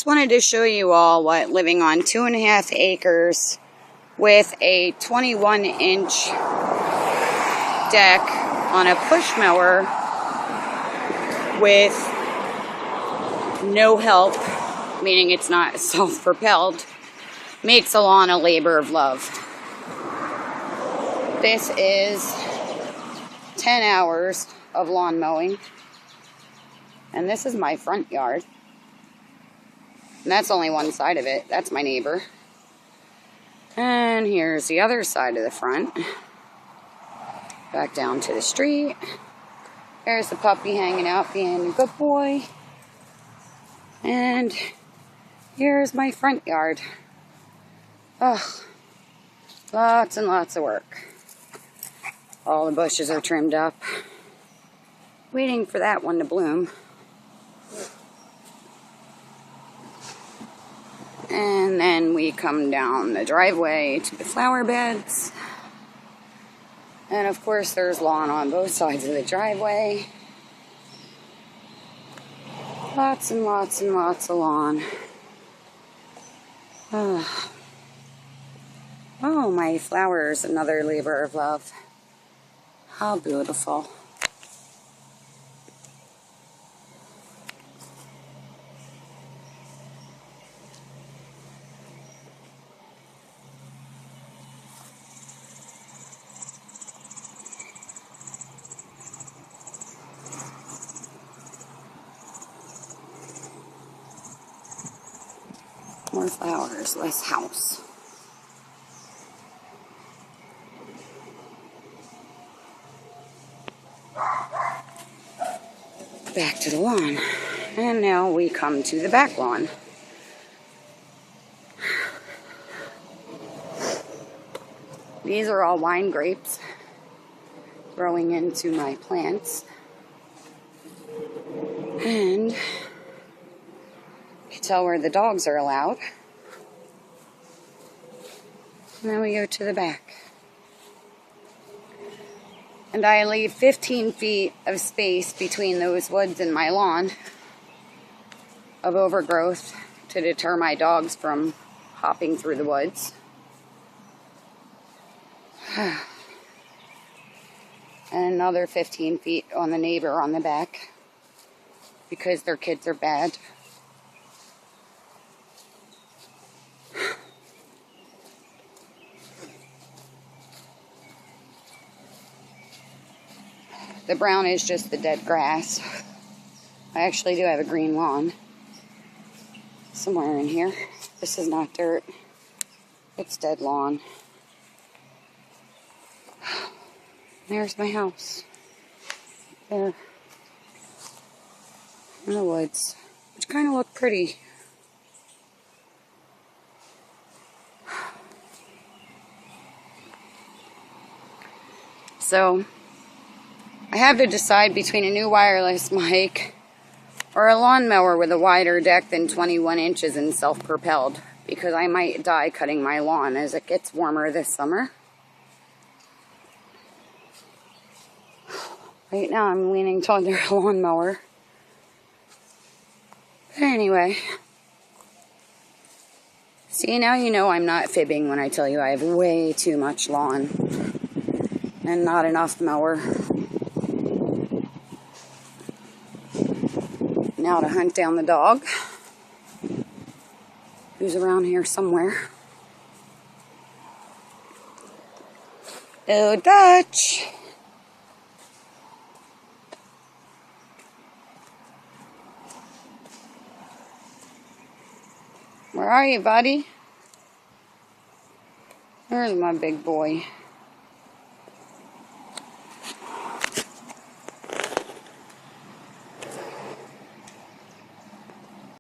Just wanted to show you all what living on 2.5 acres with a 21-inch deck on a push mower with no help, meaning it's not self-propelled, makes a lawn a labor of love. This is 10 hours of lawn mowing, and this is my front yard. And that's only one side of it. That's my neighbor. And here's the other side of the front. Back down to the street. There's the puppy hanging out being a good boy. And here's my front yard. Ugh. Lots and lots of work. All the bushes are trimmed up. Waiting for that one to bloom. And then we come down the driveway to the flower beds. And of course there's lawn on both sides of the driveway. Lots and lots and lots of lawn. Oh, my flowers, another labor of love. How beautiful. More flowers, less house. Back to the lawn. And now we come to the back lawn. These are all wine grapes growing into my plants. And you can tell where the dogs are allowed. And then we go to the back. And I leave 15 feet of space between those woods and my lawn of overgrowth to deter my dogs from hopping through the woods. And another 15 feet on the neighbor on the back because their kids are bad. The brown is just the dead grass. I actually do have a green lawn somewhere in here. This is not dirt. It's dead lawn. There's my house. There. In the woods. Which kind of look pretty. So I have to decide between a new wireless mic or a lawnmower with a wider deck than 21 inches and self-propelled, because I might die cutting my lawn as it gets warmer this summer. Right now I'm leaning toward the lawnmower. But anyway, see, now you know I'm not fibbing when I tell you I have way too much lawn and not enough mower. Now to hunt down the dog, who's around here somewhere. Oh, Dutch! Where are you, buddy? There's my big boy.